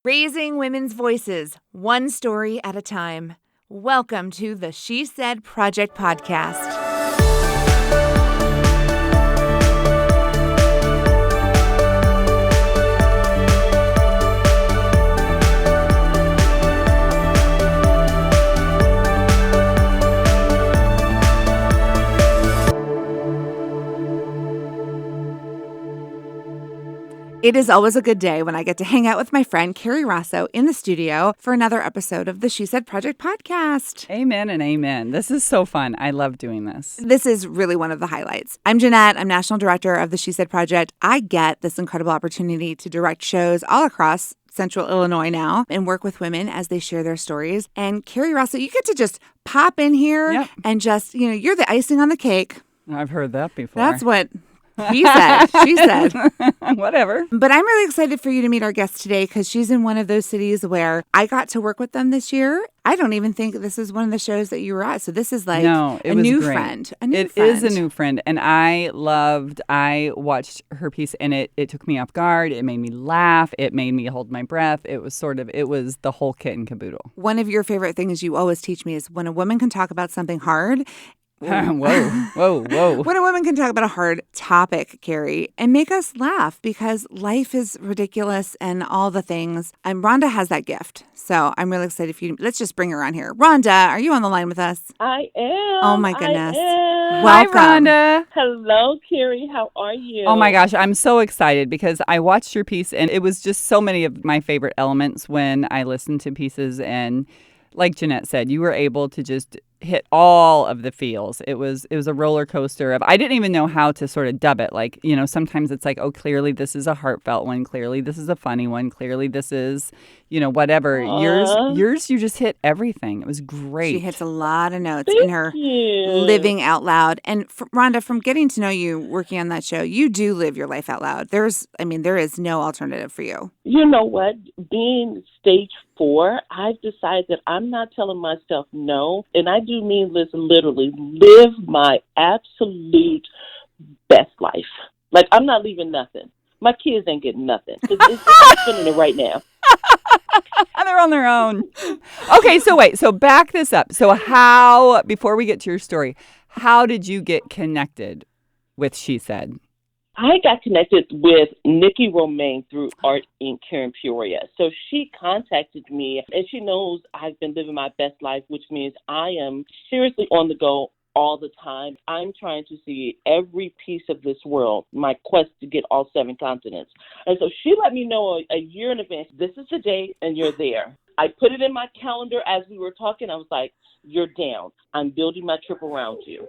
Raising women's voices, one story at a time. Welcome to the She Said Project podcast. It is always a good day when I get to hang out with my friend Carrie Rosso in the studio for another episode of the She Said Project podcast. Amen and amen. This is so fun. I love doing this. This is really one of the highlights. I'm Jeanette. I'm National Director of the She Said Project. I get this incredible opportunity to direct shows all across Central Illinois now and work with women as they share their stories. And Carrie Rosso, you get to just pop in here and just, you're the icing on the cake. I've heard that before. That's what he said. She said. Whatever. But I'm really excited for you to meet our guest today because she's in one of those cities where I got to work with them this year. I don't even think this is one of the shows that you were at. So this is like a new friend. It is a new friend. And I watched her piece and it took me off guard. It made me laugh. It made me hold my breath. It was the whole kit and caboodle. One of your favorite things you always teach me is when a woman can talk about something hard. Whoa. When a woman can talk about a hard topic, Carrie, and make us laugh because life is ridiculous and all the things. And Rhonda has that gift. So I'm really excited for you. Let's just bring her on here. Rhonda, are you on the line with us? I am. Oh, my goodness. Welcome. Hi, Rhonda. Hello, Carrie. How are you? Oh, my gosh. I'm so excited because I watched your piece and it was just so many of my favorite elements when I listened to pieces. And like Jeanette said, you were able to just hit all of the feels. It was a roller coaster of, I didn't even know how to sort of dub it. Like, sometimes it's like, oh, clearly this is a heartfelt one. Clearly this is a funny one. Clearly this is, whatever. Yours, you just hit everything. It was great. She hits a lot of notes in her living out loud. And Rhonda, from getting to know you working on that show, you do live your life out loud. There is no alternative for you. You know what? Being stage 4, I've decided that I'm not telling myself no. And I do mean literally live my absolute best life. Like, I'm not leaving nothing. My kids ain't getting nothing. I'm feeling it right now. They're on their own. Okay, so wait. So back this up. So before we get to your story, how did you get connected with She Said? I got connected with Nikki Romaine through Art Inc. here in Peoria. So she contacted me, and she knows I've been living my best life, which means I am seriously on the go all the time. I'm trying to see every piece of this world, my quest to get all 7 continents. And so she let me know a year in advance, this is the date, and you're there. I put it in my calendar as we were talking. I was like, you're down. I'm building my trip around you.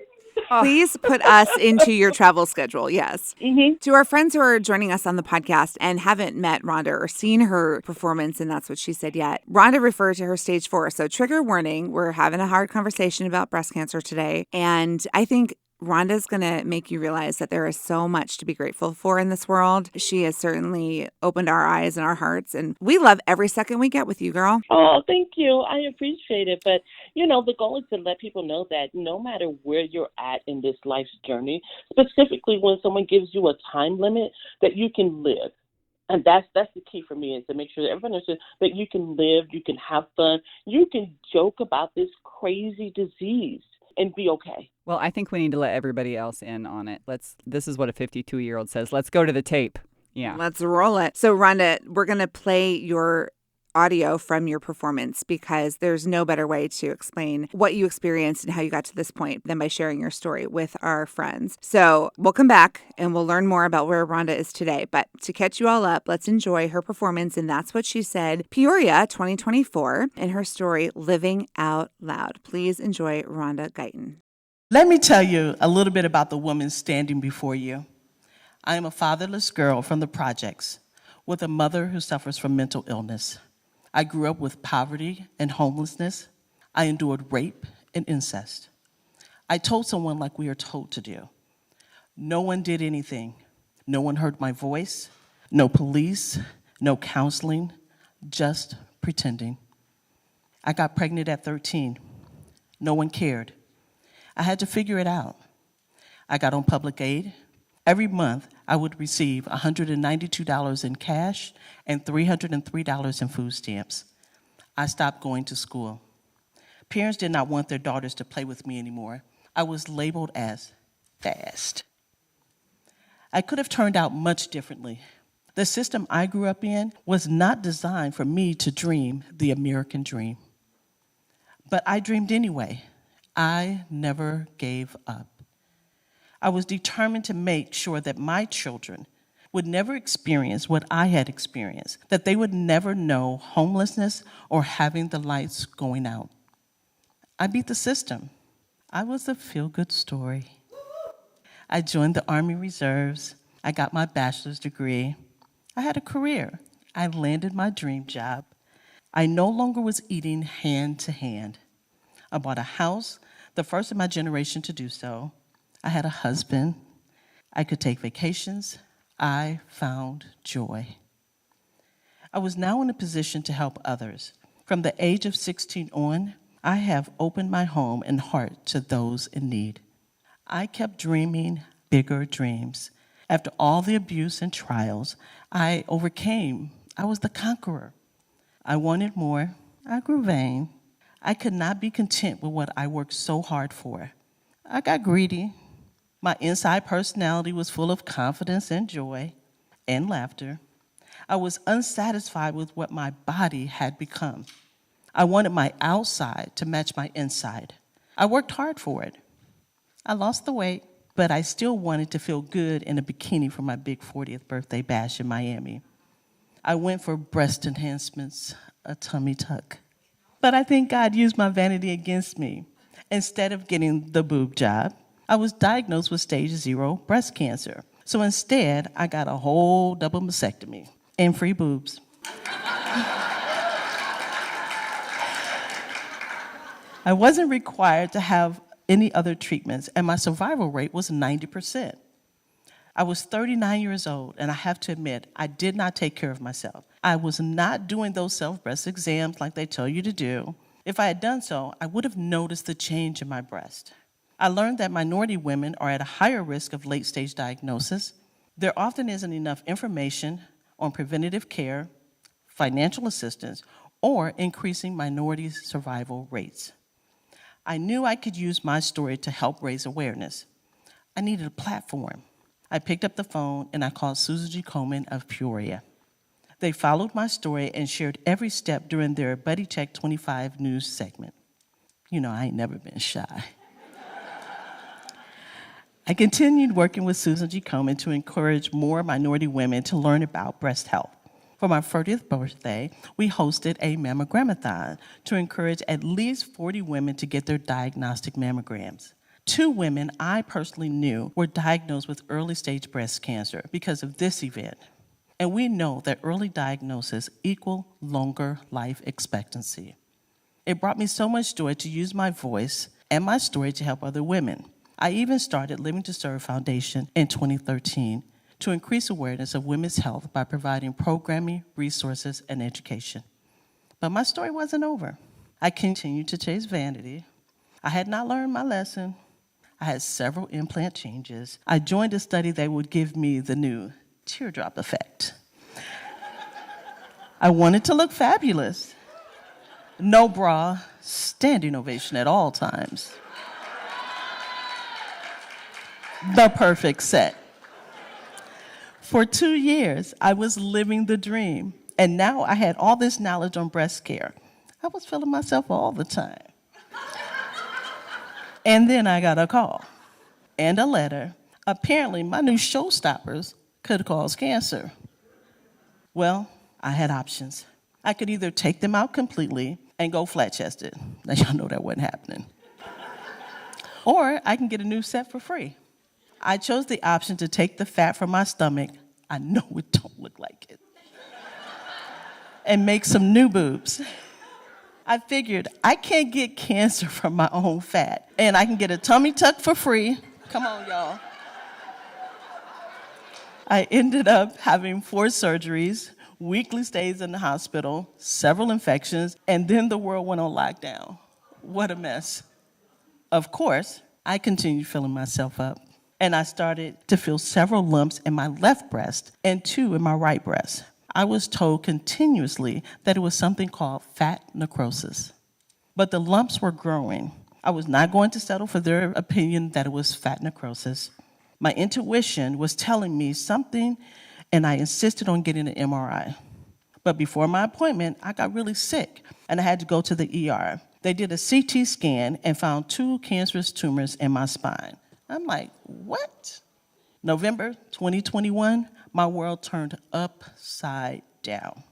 Please put us into your travel schedule. Yes. Mm-hmm. To our friends who are joining us on the podcast and haven't met Rhonda or seen her performance, and that's what she said yet, Rhonda referred to her stage 4. So trigger warning, we're having a hard conversation about breast cancer today. And I think Rhonda's going to make you realize that there is so much to be grateful for in this world. She has certainly opened our eyes and our hearts, and we love every second we get with you, girl. Oh, thank you. I appreciate it. But, the goal is to let people know that no matter where you're at in this life's journey, specifically when someone gives you a time limit, that you can live. And that's the key for me, is to make sure that everyone understands that you can live, you can have fun, you can joke about this crazy disease and be okay. Well, I think we need to let everybody else in on it. This is what a 52-year-old says. Let's go to the tape. Yeah. Let's roll it. So, Rhonda, we're going to play your audio from your performance because there's no better way to explain what you experienced and how you got to this point than by sharing your story with our friends. So we'll come back and we'll learn more about where Rhonda is today. But to catch you all up, let's enjoy her performance in That's What She Said, Peoria 2024, and her story, Living Out Loud. Please enjoy Ronda Guyton. Let me tell you a little bit about the woman standing before you. I am a fatherless girl from the projects with a mother who suffers from mental illness. I grew up with poverty and homelessness. I endured rape and incest. I told someone like we are told to do. No one did anything. No one heard my voice. No police, no counseling, just pretending. I got pregnant at 13. No one cared. I had to figure it out. I got on public aid. Every month, I would receive $192 in cash and $303 in food stamps. I stopped going to school. Parents did not want their daughters to play with me anymore. I was labeled as fast. I could have turned out much differently. The system I grew up in was not designed for me to dream the American dream. But I dreamed anyway. I never gave up. I was determined to make sure that my children would never experience what I had experienced, that they would never know homelessness or having the lights going out. I beat the system. I was a feel-good story. I joined the Army Reserves. I got my bachelor's degree. I had a career. I landed my dream job. I no longer was eating hand to hand. I bought a house, the first in my generation to do so. I had a husband. I could take vacations. I found joy. I was now in a position to help others. From the age of 16 on, I have opened my home and heart to those in need. I kept dreaming bigger dreams. After all the abuse and trials, I overcame. I was the conqueror. I wanted more. I grew vain. I could not be content with what I worked so hard for. I got greedy. My inside personality was full of confidence and joy and laughter. I was unsatisfied with what my body had become. I wanted my outside to match my inside. I worked hard for it. I lost the weight, but I still wanted to feel good in a bikini for my big 40th birthday bash in Miami. I went for breast enhancements, a tummy tuck. But I think God used my vanity against me. Instead of getting the boob job, I was diagnosed with stage 0 breast cancer. So instead, I got a whole double mastectomy and free boobs. I wasn't required to have any other treatments, and my survival rate was 90%. I was 39 years old, and I have to admit, I did not take care of myself. I was not doing those self-breast exams like they tell you to do. If I had done so, I would have noticed the change in my breast. I learned that minority women are at a higher risk of late-stage diagnosis. There often isn't enough information on preventative care, financial assistance, or increasing minority survival rates. I knew I could use my story to help raise awareness. I needed a platform. I picked up the phone and I called Susan Guyton of Peoria. They followed my story and shared every step during their Buddy Check 25 news segment. You know, I ain't never been shy. I continued working with Susan Guyton to encourage more minority women to learn about breast health. For my 40th birthday, we hosted a mammogram-a-thon to encourage at least 40 women to get their diagnostic mammograms. 2 women I personally knew were diagnosed with early-stage breast cancer because of this event. And we know that early diagnosis equals longer life expectancy. It brought me so much joy to use my voice and my story to help other women. I even started Living to Serve Foundation in 2013 to increase awareness of women's health by providing programming, resources, and education. But my story wasn't over. I continued to chase vanity. I had not learned my lesson. I had several implant changes. I joined a study that would give me the new teardrop effect. I wanted to look fabulous. No bra, standing ovation at all times. The perfect set. For 2 years, I was living the dream, and now I had all this knowledge on breast care. I was feeling myself all the time. And then I got a call and a letter. Apparently, my new showstoppers could cause cancer. Well, I had options. I could either take them out completely and go flat-chested. Now, y'all know that wasn't happening. Or I can get a new set for free. I chose the option to take the fat from my stomach, I know it don't look like it, and make some new boobs. I figured I can't get cancer from my own fat, and I can get a tummy tuck for free. Come on, y'all. I ended up having 4 surgeries, weekly stays in the hospital, several infections, and then the world went on lockdown. What a mess. Of course, I continued filling myself up. and I started to feel several lumps in my left breast and 2 in my right breast. I was told continuously that it was something called fat necrosis. But the lumps were growing. I was not going to settle for their opinion that it was fat necrosis. My intuition was telling me something, and I insisted on getting an MRI. But before my appointment, I got really sick, and I had to go to the ER. They did a CT scan and found 2 cancerous tumors in my spine. I'm like, what? November 2021, my world turned upside down.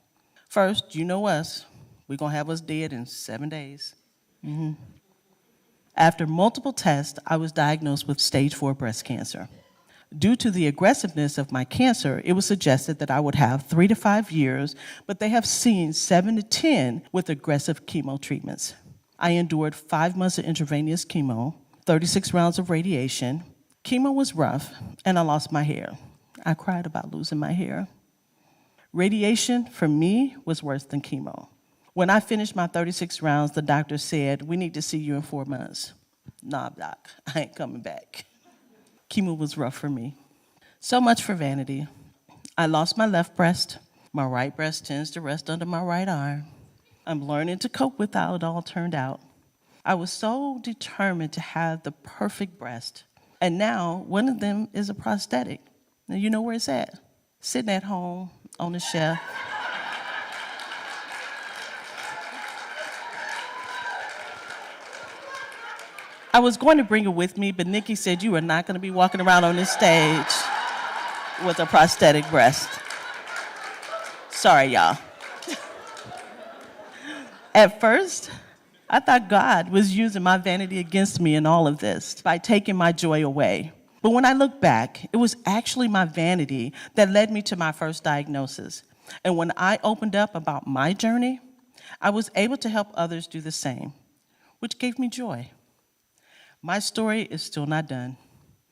First, you know us. We're going to have us dead in 7 days. After multiple tests, I was diagnosed with stage 4 breast cancer. Due to the aggressiveness of my cancer, it was suggested that I would have 3 to 5 years, but they have seen 7 to 10 with aggressive chemo treatments. I endured 5 months of intravenous chemo, 36 rounds of radiation. Chemo was rough, and I lost my hair. I cried about losing my hair. Radiation, for me, was worse than chemo. When I finished my 36 rounds, the doctor said, "We need to see you in 4 months." Nah, doc, I ain't coming back. Chemo was rough for me. So much for vanity. I lost my left breast. My right breast tends to rest under my right arm. I'm learning to cope with how it all turned out. I was so determined to have the perfect breast. And now one of them is a prosthetic. Now you know where it's at? Sitting at home on the shelf. I was going to bring it with me, but Nikki said you are not going to be walking around on this stage with a prosthetic breast. Sorry, y'all. At first, I thought God was using my vanity against me in all of this by taking my joy away. But when I look back, it was actually my vanity that led me to my first diagnosis. And when I opened up about my journey, I was able to help others do the same, which gave me joy. My story is still not done.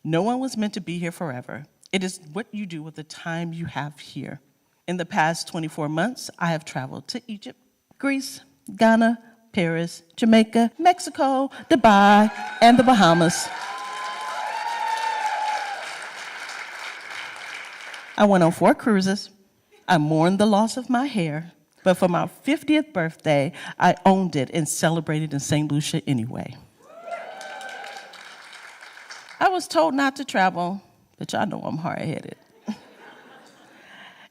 No one was meant to be here forever. It is what you do with the time you have here. In the past 24 months, I have traveled to Egypt, Greece, Ghana, Paris, Jamaica, Mexico, Dubai, and the Bahamas. I went on 4 cruises. I mourned the loss of my hair, but for my 50th birthday, I owned it and celebrated in St. Lucia anyway. I was told not to travel, but y'all know I'm hard-headed.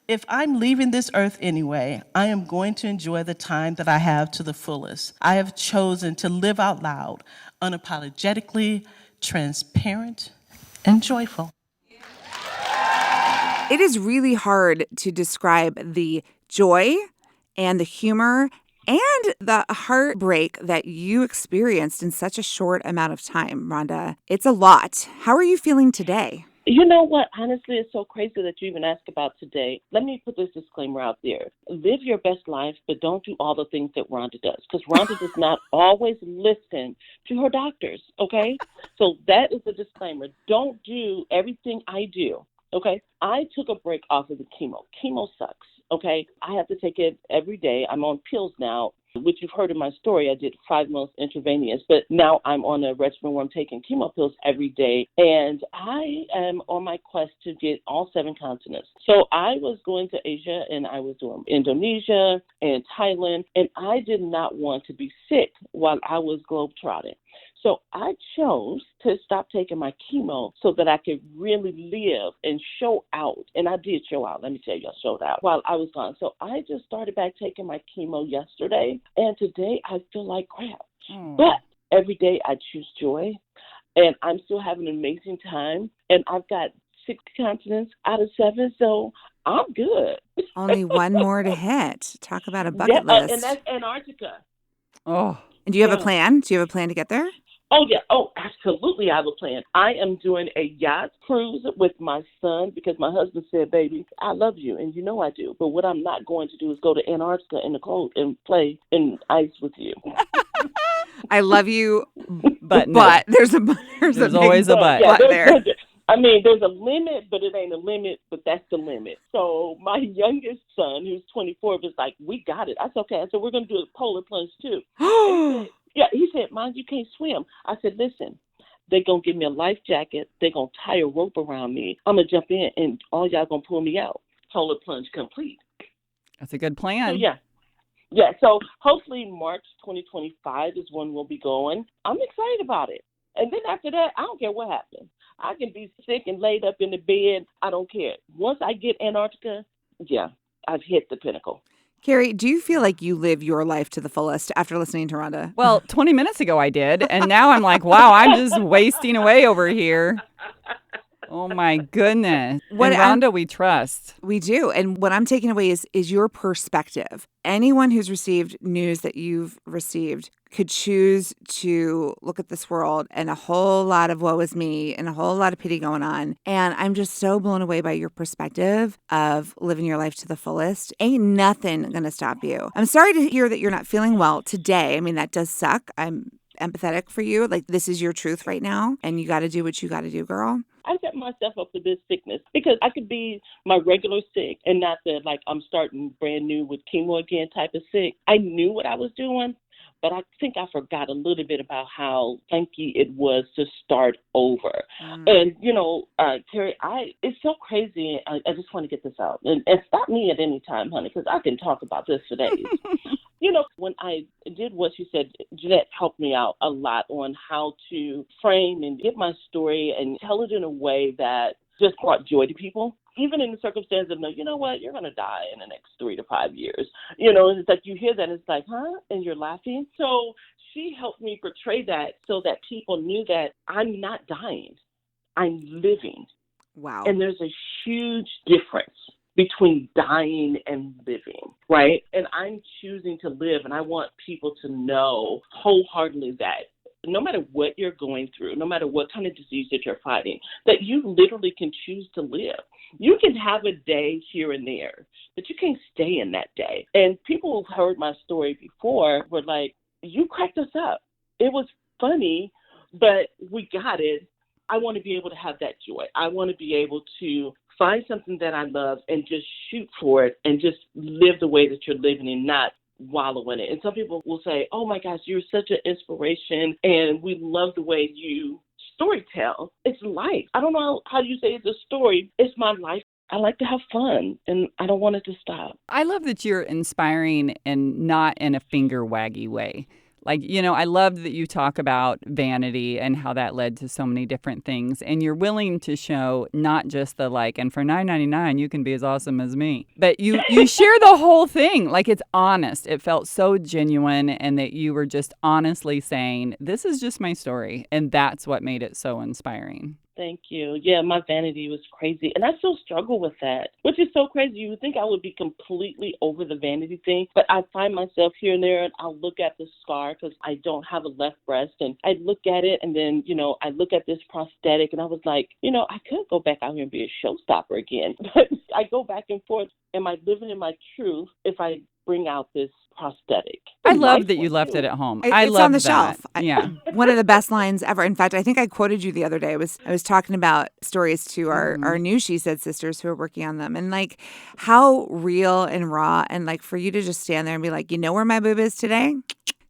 If I'm leaving this earth anyway, I am going to enjoy the time that I have to the fullest. I have chosen to live out loud, unapologetically, transparent, and joyful. It is really hard to describe the joy and the humor and the heartbreak that you experienced in such a short amount of time, Rhonda. It's a lot. How are you feeling today? You know what? Honestly, it's so crazy that you even asked about today. Let me put this disclaimer out there. Live your best life, but don't do all the things that Rhonda does, because Rhonda does not always listen to her doctors, okay? So that is a disclaimer. Don't do everything I do, okay? I took a break off of the chemo. Chemo sucks, okay? I have to take it every day. I'm on pills now, which you've heard in my story. I did 5 months intravenous, but now I'm on a regimen where I'm taking chemo pills every day, and I am on my quest to get all 7 continents. So I was going to Asia, and I was doing Indonesia and Thailand, and I did not want to be sick while I was globetrotting. So I chose to stop taking my chemo so that I could really live and show out. And I did show out. Let me tell you, I showed out while I was gone. So I just started back taking my chemo yesterday. And today I feel like crap. But every day I choose joy. And I'm still having an amazing time. And I've got 6 continents out of 7. So I'm good. Only one more to hit. Talk about a bucket list. And that's Antarctica. Oh. And do you have a plan? Do you have a plan to get there? Oh, yeah. Oh, absolutely. I have a plan. I am doing a yacht cruise with my son because my husband said, "Baby, I love you." And you know I do. But what I'm not going to do is go to Antarctica in the cold and play in ice with you. I love you, But there's always a but. But there. I mean, there's a limit, but it ain't a limit, but that's the limit. So my youngest son, who's 24, was like, "We got it." I said, "Okay." I said, "We're going to do a polar plunge too." Yeah, he said, "Mom, you can't swim." I said, "Listen, They're going to give me a life jacket. They're going to tie a rope around me. I'm going to jump in, and all y'all going to pull me out. Total plunge complete. That's a good So, plan. yeah. Yeah, so hopefully March 2025 is when we'll be going. I'm excited about it. And then after that, I don't care what happens. I can be sick and laid up in the bed. I don't care. Once I get Antarctica, yeah, I've hit the pinnacle. Carrie, do you feel like you live your life to the fullest after listening to Ronda? Well, 20 minutes ago I did, and now I'm like, wow, I'm just wasting away over here. Oh my goodness. What and I'm- Rhonda, we trust. We do. And what I'm taking away is your perspective. Anyone who's received news that you've received could choose to look at this world and a whole lot of woe is me and a whole lot of pity going on. And I'm just so blown away by your perspective of living your life to the fullest. Ain't nothing going to stop you. I'm sorry to hear that you're not feeling well today. I mean, that does suck. I'm empathetic for you. Like, this is your truth right now, and you got to do what you got to do, girl. I set myself up for this sickness because I could be my regular sick and not the, like, I'm starting brand new with chemo again type of sick. I knew what I was doing, but I think I forgot a little bit about how funky it was to start over. And, Terry, it's so crazy. I just want to get this out. And stop me at any time, honey, because I can talk about this for days. When I did what you said, Jeanette helped me out a lot on how to frame and get my story and tell it in a way that just brought joy to people. Even in the circumstance of, you know what, you're going to die in the next 3 to 5 years. And it's like you hear that, and it's like, huh? And you're laughing. So she helped me portray that so that people knew that I'm not dying. I'm living. Wow. And there's a huge difference between dying and living, right? And I'm choosing to live, and I want people to know wholeheartedly that no matter what you're going through, no matter what kind of disease that you're fighting, that you literally can choose to live. You can have a day here and there, but you can't stay in that day. And people who've heard my story before were like, you cracked us up. It was funny, but we got it. I want to be able to have that joy. I want to be able to find something that I love and just shoot for it and just live the way that you're living and not wallow in it. And some people will say, oh my gosh, you're such an inspiration and we love the way you storytell. It's life. I don't know how you say it's a story. It's my life. I like to have fun and I don't want it to stop. I love that you're inspiring and not in a finger waggy way. Like, I love that you talk about vanity and how that led to so many different things. And you're willing to show not just the and for $9.99, you can be as awesome as me. But you share the whole thing. Like, it's honest. It felt so genuine, and that you were just honestly saying, this is just my story. And that's what made it so inspiring. Thank you. Yeah, my vanity was crazy. And I still struggle with that, which is so crazy. You would think I would be completely over the vanity thing, but I find myself here and there, and I'll look at the scar because I don't have a left breast. And I look at it, and then, I look at this prosthetic, and I was like, I could go back out here and be a showstopper again. But I go back and forth. Am I living in my truth if I bring out this prosthetic? I love that you left it at home. It's I love on the that. shelf. Yeah. One of the best lines ever. In fact, I think I quoted you the other day. I was talking about stories to our new She Said sisters who are working on them, and like how real and raw, and like for you to just stand there and be like, you know where my boob is today?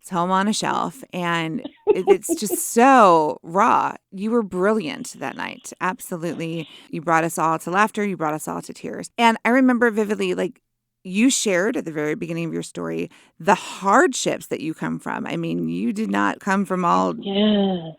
It's home on a shelf. And it's just so raw. You were brilliant that night. Absolutely. You brought us all to laughter. You brought us all to tears. And I remember vividly, like, you shared at the very beginning of your story the hardships that you come from. I mean, you did not come from all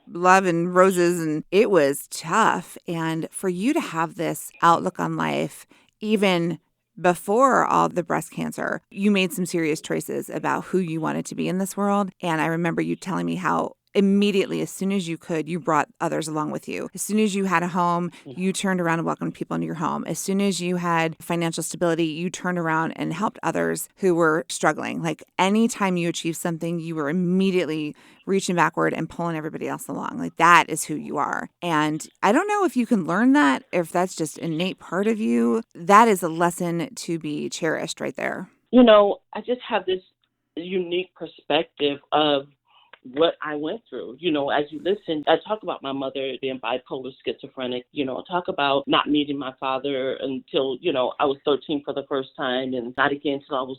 love and roses, and it was tough. And for you to have this outlook on life, even before all the breast cancer, you made some serious choices about who you wanted to be in this world. And I remember you telling me how immediately, as soon as you could, you brought others along with you. As soon as you had a home, you turned around and welcomed people into your home. As soon as you had financial stability, you turned around and helped others who were struggling. Like anytime you achieved something, you were immediately reaching backward and pulling everybody else along. Like that is who you are. And I don't know if you can learn that, if that's just an innate part of you. That is a lesson to be cherished right there. I just have this unique perspective of what I went through. As you listen, I talk about my mother being bipolar schizophrenic, I talk about not meeting my father until, I was 13 for the first time, and not again until I was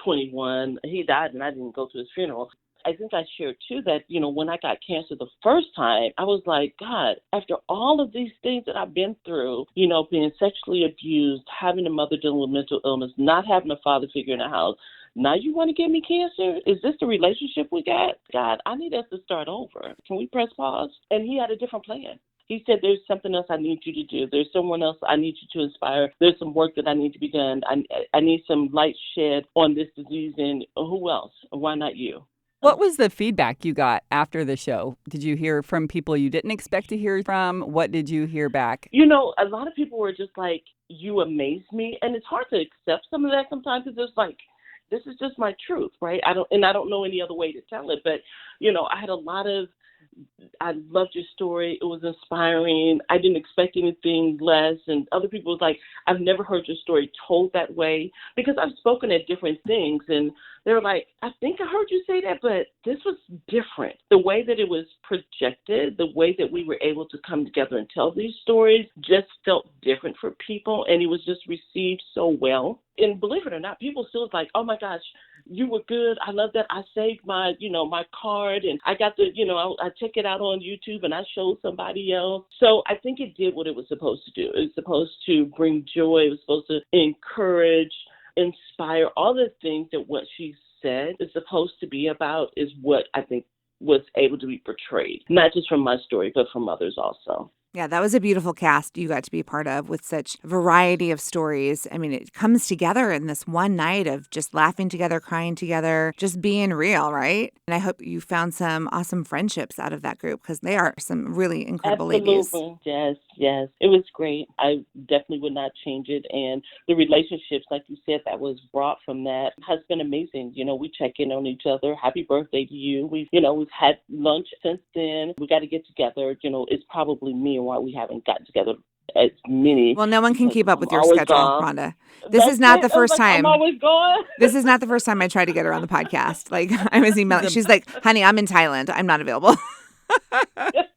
21. He died and I didn't go to his funeral. I think I shared too that, when I got cancer the first time, I was like, God, after all of these things that I've been through, being sexually abused, having a mother dealing with mental illness, not having a father figure in the house, now you want to give me cancer? Is this the relationship we got? God, I need us to start over. Can we press pause? And he had a different plan. He said, there's something else I need you to do. There's someone else I need you to inspire. There's some work that I need to be done. I need some light shed on this disease. And who else? Why not you? What was the feedback you got after the show? Did you hear from people you didn't expect to hear from? What did you hear back? A lot of people were just like, you amaze me. And it's hard to accept some of that sometimes. It's just like, this is just my truth, right? I don't know any other way to tell it. But, I had a lot of, I loved your story. It was inspiring. I didn't expect anything less. And other people was like, I've never heard your story told that way, because I've spoken at different things. And they were like, I think I heard you say that, but this was different. The way that it was projected, the way that we were able to come together and tell these stories just felt different for people. And it was just received so well. And believe it or not, people still was like, oh my gosh, you were good. I love that. I saved my, my card, and I got the, I check it out on YouTube and I showed somebody else. So I think it did what it was supposed to do. It was supposed to bring joy. It was supposed to encourage, inspire, all the things that what she said is supposed to be about is what I think was able to be portrayed, not just from my story, but from others also. Yeah, that was a beautiful cast you got to be a part of with such variety of stories. I mean, it comes together in this one night of just laughing together, crying together, just being real, right? And I hope you found some awesome friendships out of that group, because they are some really incredible ladies. Yes. It was great. I definitely would not change it. And the relationships, like you said, that was brought from that has been amazing. We check in on each other. Happy birthday to you. We've had lunch since then. We got to get together. It's probably me and why we haven't gotten together as many. Well, no one can keep up with your schedule, Rhonda. This is not the first time. I'm always gone. This is not the first time I tried to get her on the podcast. Like, I was emailing. She's like, honey, I'm in Thailand. I'm not available.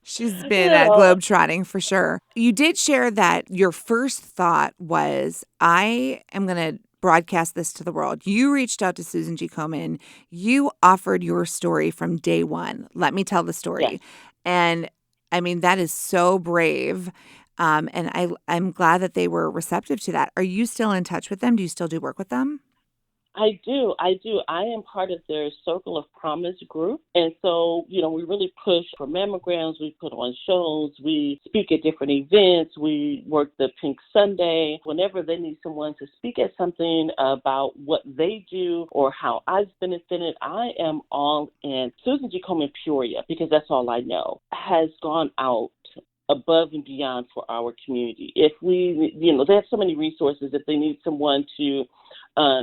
She's been globetrotting for sure. You did share that your first thought was, I am going to broadcast this to the world. You reached out to Susan G. Komen. You offered your story from day one. Let me tell the story. Yes. And I mean, that is so brave. And I'm glad that they were receptive to that. Are you still in touch with them? Do you still do work with them? I do. I am part of their Circle of Promise group. And so, we really push for mammograms. We put on shows. We speak at different events. We work the Pink Sunday. Whenever they need someone to speak at something about what they do or how I've benefited, I am all in. Susan G. Komen Peoria, because that's all I know, has gone out above and beyond for our community. If we, they have so many resources. If they need someone to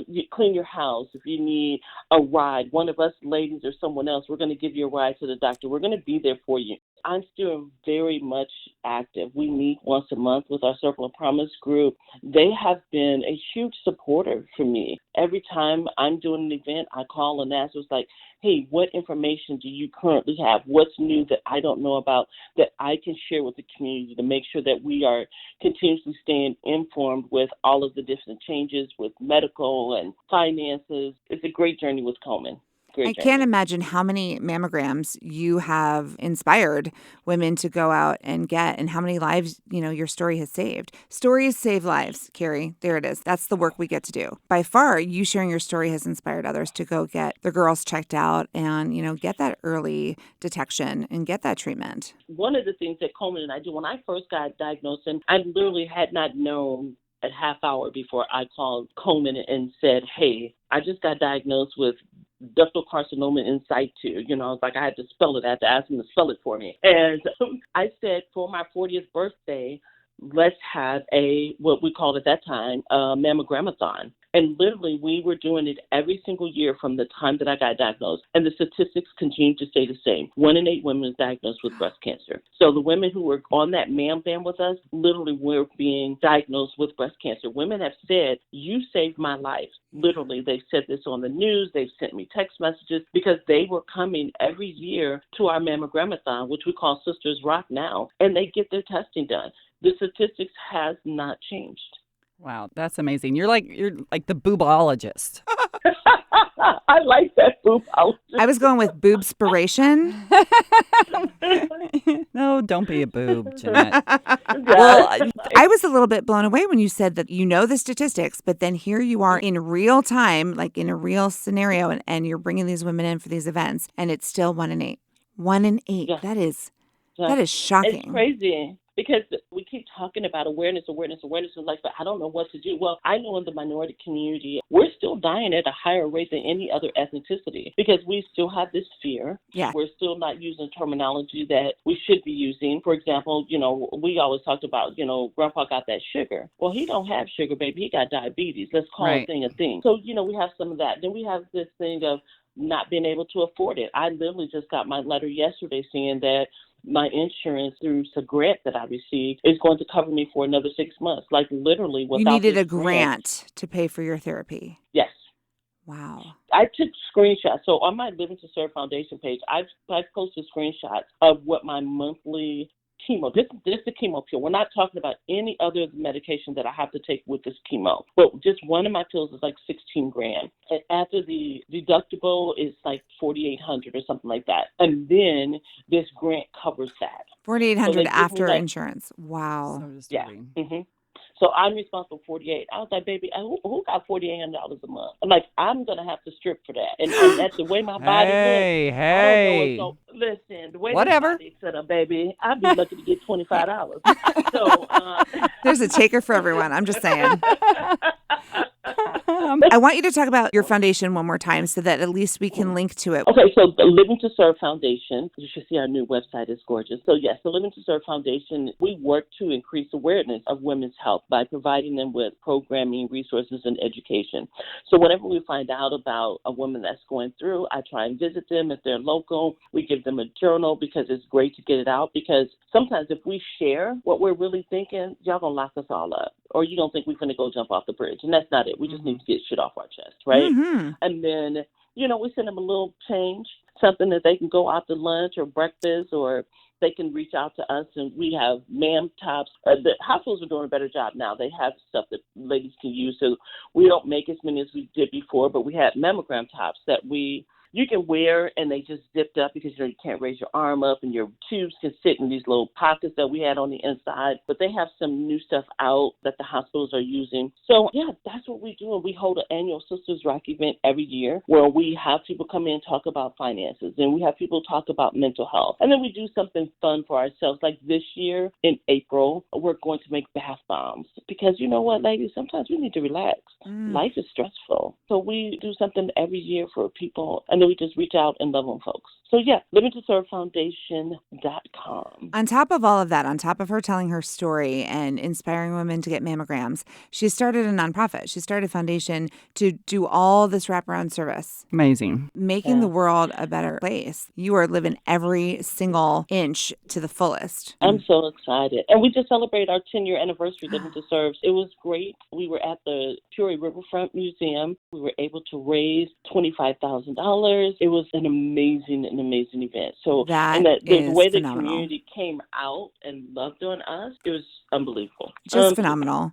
you clean your house, if you need a ride, one of us ladies or someone else, we're going to give you a ride to the doctor. We're going to be there for you. I'm still very much active. We meet once a month with our Circle of Promise group. They have been a huge supporter for me. Every time I'm doing an event, I call and ask, it's like, hey, what information do you currently have? What's new that I don't know about that I can share with the community to make sure that we are continuously staying informed with all of the different changes with medical and finances? It's a great journey with Komen. I can't imagine how many mammograms you have inspired women to go out and get, and how many lives, your story has saved. Stories save lives, Carrie. There it is. That's the work we get to do. By far, you sharing your story has inspired others to go get their girls checked out and, get that early detection and get that treatment. One of the things that Komen and I do, when I first got diagnosed, and I literally had not known a half hour before I called Komen and said, hey, I just got diagnosed with ductal carcinoma in situ. I was like, I had to spell it. I had to ask him to spell it for me. And I said, for my 40th birthday, let's have what we called at that time, a mammogramathon. And literally, we were doing it every single year from the time that I got diagnosed. And the statistics continue to stay the same. 1 in 8 women is diagnosed with breast cancer. So the women who were on that MAM ban with us literally were being diagnosed with breast cancer. Women have said, you saved my life. Literally, they've said this on the news. They've sent me text messages because they were coming every year to our mammogramathon, which we call Sisters Rock now, and they get their testing done. The statistics has not changed. Wow, that's amazing. You're like the boobologist. I like that boob. I was going with boobspiration. No, don't be a boob, Jeanette. Well, I was a little bit blown away when you said that you know the statistics, but then here you are in real time, like in a real scenario, and you're bringing these women in for these events, and it's still 1 in 8. 1 in 8. Yeah. That is It's shocking. crazy because we keep talking about awareness, and like, but I don't know what to do. Well, I know in the minority community, we're still dying at a higher rate than any other ethnicity because we still have this fear. Yeah. We're still not using terminology that we should be using. For example, we always talked about, grandpa got that sugar. Well, he don't have sugar, baby. He got diabetes. Let's call a thing a thing. So, we have some of that. Then we have this thing of not being able to afford it. I literally just got my letter yesterday saying that my insurance through a grant that I received is going to cover me for another 6 months. Like literally without You needed this a grant to pay for your therapy. Yes. Wow. I took screenshots. So on my Living to Serve Foundation page, I've posted screenshots of what my monthly chemo. This is the chemo pill. We're not talking about any other medication that I have to take with this chemo. But just one of my pills is like $16,000. And after the deductible is like $4,800 or something like that. And then this grant covers that. $4,800 after insurance. Wow. So disturbing. Yeah. Mm-hmm. So I'm responsible for $48,000. I was like, baby, who got $4,800 a month? I'm like, I'm going to have to strip for that. And that's the way my body looks. Hey. I don't know. Listen, the way Whatever. my body's set up, baby, I'd be lucky to get $25. So there's a taker for everyone. I'm just saying. I want you to talk about your foundation one more time so that at least we can link to it. Okay, so the Living to Serve Foundation, you should see our new website. It's gorgeous. So yes, the Living to Serve Foundation, we work to increase awareness of women's health by providing them with programming, resources, and education. So whenever we find out about a woman that's going through, I try and visit them if they're local. We give them a journal because it's great to get it out because sometimes if we share what we're really thinking, y'all gonna lock us all up. Or you don't think we're going to go jump off the bridge. And that's not it. We just need to get shit off our chest, right? Mm-hmm. And then, we send them a little change, something that they can go out to lunch or breakfast, or they can reach out to us. And we have ma'am tops. The hospitals are doing a better job now. They have stuff that ladies can use. So we don't make as many as we did before, but we had mammogram tops that you can wear, and they just zipped up because you can't raise your arm up, and your tubes can sit in these little pockets that we had on the inside. But they have some new stuff out that the hospitals are using. So, yeah, that's what we do. And we hold an annual Sisters Rock event every year where we have people come in and talk about finances, and we have people talk about mental health. And then we do something fun for ourselves. Like this year in April, we're going to make bath bombs because you know what, ladies, sometimes we need to relax. Life is stressful. So we do something every year for people, and then we just reach out and love on folks. So, yeah, livingtoservefoundation.com. On top of all of that, on top of her telling her story and inspiring women to get mammograms, she started a nonprofit. She started a foundation to do all this wraparound service. Amazing. Making the world a better place. You are living every single inch to the fullest. I'm so excited. And we just celebrated our 10-year anniversary Living to Serve. It was great. We were at the Peoria Riverfront Museum. We were able to raise $25,000. It was an amazing event. So the way the community came out and loved on us, it was unbelievable. Just phenomenal.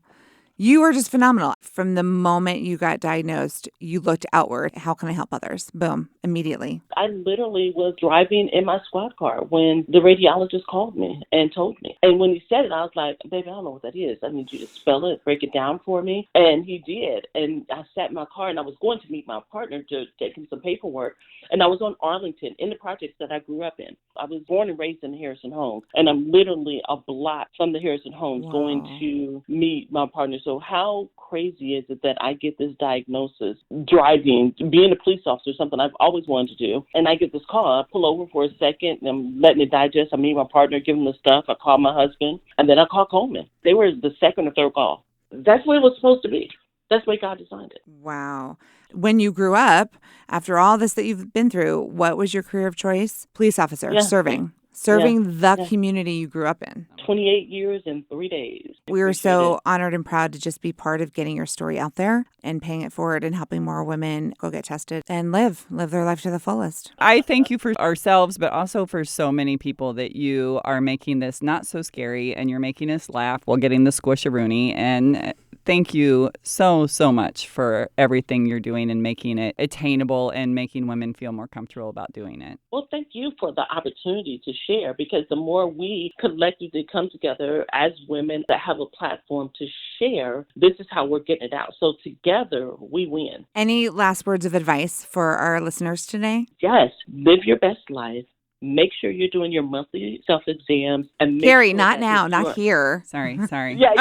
You are just phenomenal. From the moment you got diagnosed, you looked outward. How can I help others? Boom, immediately. I literally was driving in my squad car when the radiologist called me and told me. And when he said it, I was like, baby, I don't know what that is. I need you to spell it, break it down for me. And he did. And I sat in my car, and I was going to meet my partner to take him some paperwork. And I was on Arlington in the projects that I grew up in. I was born and raised in the Harrison Homes. And I'm literally a block from the Harrison Homes going to meet my partner. So how crazy is it that I get this diagnosis driving, being a police officer, something I've always wanted to do, and I get this call. I pull over for a second, and I'm letting it digest. I meet my partner, give him the stuff. I call my husband, and then I call Coleman. They were the second or third call. That's where it was supposed to be. That's the way God designed it. Wow. When you grew up, after all this that you've been through, what was your career of choice? Police officer, serving the community you grew up in. 28 years and 3 days. We were so honored and proud to just be part of getting your story out there and paying it forward and helping more women go get tested and live their life to the fullest. I thank you for ourselves, but also for so many people that you are making this not so scary, and you're making us laugh while getting the squish-a-rooney. And thank you so much for everything you're doing and making it attainable and making women feel more comfortable about doing it. Well, thank you for the opportunity to share, because the more we collectively come together as women that have a platform to share, this is how we're getting it out. So together we win. Any last words of advice for our listeners today? Yes, live your best life. Make sure you're doing your monthly self-exams. And Carrie, not now, not here. Sorry. Yeah.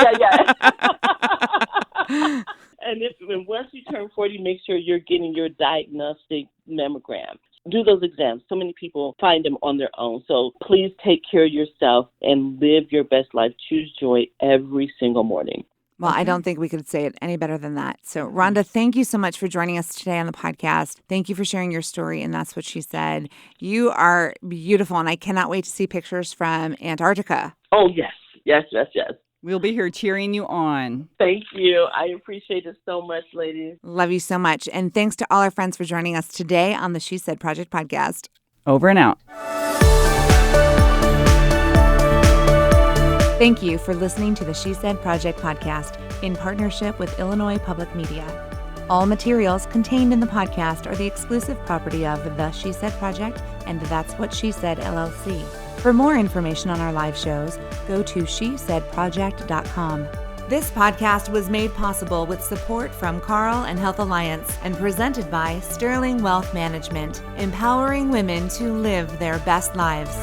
And once you turn 40, make sure you're getting your diagnostic mammogram. Do those exams. So many people find them on their own. So please take care of yourself and live your best life. Choose joy every single morning. Well, I don't think we could say it any better than that. So, Rhonda, thank you so much for joining us today on the podcast. Thank you for sharing your story. And that's what she said. You are beautiful, and I cannot wait to see pictures from Antarctica. Oh, yes. We'll be here cheering you on. Thank you. I appreciate it so much, ladies. Love you so much. And thanks to all our friends for joining us today on the She Said Project podcast. Over and out. Thank you for listening to the She Said Project podcast in partnership with Illinois Public Media. All materials contained in the podcast are the exclusive property of the She Said Project and That's What She Said, LLC. For more information on our live shows, go to shesaidproject.com. This podcast was made possible with support from Carl and Health Alliance and presented by Sterling Wealth Management, empowering women to live their best lives.